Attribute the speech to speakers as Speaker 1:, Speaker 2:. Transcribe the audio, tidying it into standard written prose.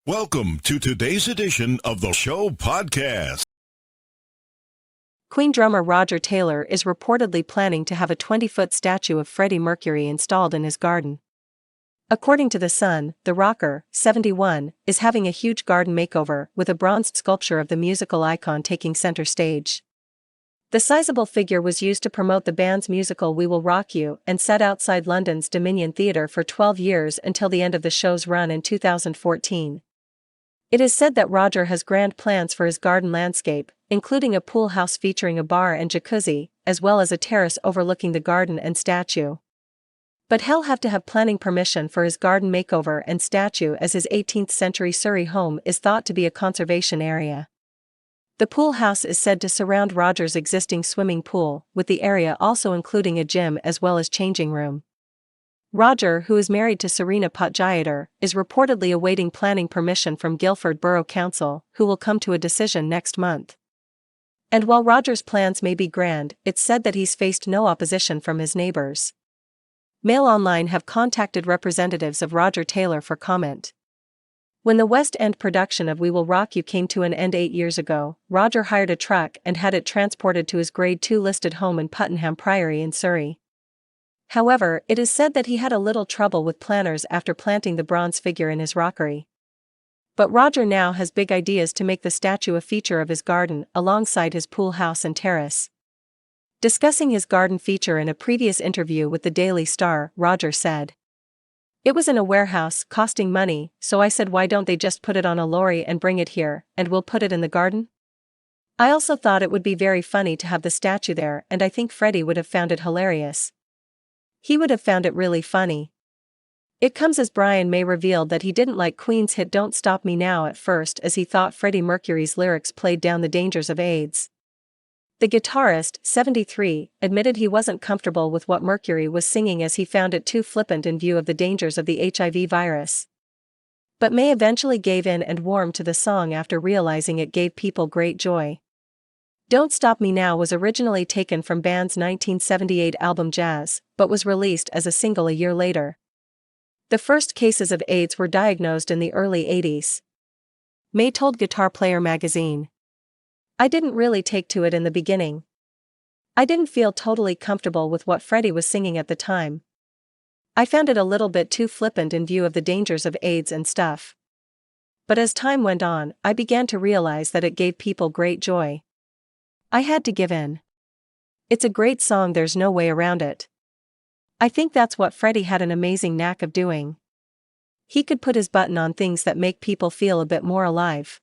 Speaker 1: Welcome to today's edition of the show podcast.
Speaker 2: Queen drummer Roger Taylor is reportedly planning to have a 20-foot statue of Freddie Mercury installed in his garden. According to The Sun, the rocker, 71, is having a huge garden makeover with a bronzed sculpture of the musical icon taking center stage. The sizable figure was used to promote the band's musical We Will Rock You and sat outside London's Dominion Theatre for 12 years until the end of the show's run in 2014. It is said that Roger has grand plans for his garden landscape, including a pool house featuring a bar and jacuzzi, as well as a terrace overlooking the garden and statue. But he'll have to have planning permission for his garden makeover and statue, as his 18th-century Surrey home is thought to be a conservation area. The pool house is said to surround Roger's existing swimming pool, with the area also including a gym as well as changing room. Roger, who is married to Serena Potgieter, is reportedly awaiting planning permission from Guildford Borough Council, who will come to a decision next month. And while Roger's plans may be grand, it's said that he's faced no opposition from his neighbors. Mail Online have contacted representatives of Roger Taylor for comment. When the West End production of We Will Rock You came to an end 8 years ago, Roger hired a truck and had it transported to his Grade 2 listed home in Puttenham Priory in Surrey. However, it is said that he had a little trouble with planners after planting the bronze figure in his rockery. But Roger now has big ideas to make the statue a feature of his garden alongside his pool house and terrace. Discussing his garden feature in a previous interview with the Daily Star, Roger said, "It was in a warehouse, costing money, so I said why don't they just put it on a lorry and bring it here, and we'll put it in the garden? I also thought it would be very funny to have the statue there, and I think Freddie would have found it hilarious. He would have found it really funny." It comes as Brian May revealed that he didn't like Queen's hit Don't Stop Me Now at first, as he thought Freddie Mercury's lyrics played down the dangers of AIDS. The guitarist, 73, admitted he wasn't comfortable with what Mercury was singing as he found it too flippant in view of the dangers of the HIV virus. But May eventually gave in and warmed to the song after realizing it gave people great joy. Don't Stop Me Now was originally taken from band's 1978 album Jazz, but was released as a single a year later. The first cases of AIDS were diagnosed in the early 80s. May told Guitar Player magazine, "I didn't really take to it in the beginning. I didn't feel totally comfortable with what Freddie was singing at the time. I found it a little bit too flippant in view of the dangers of AIDS and stuff. But as time went on, I began to realize that it gave people great joy. I had to give in. It's a great song, there's no way around it. I think that's what Freddie had an amazing knack of doing. He could put his button on things that make people feel a bit more alive."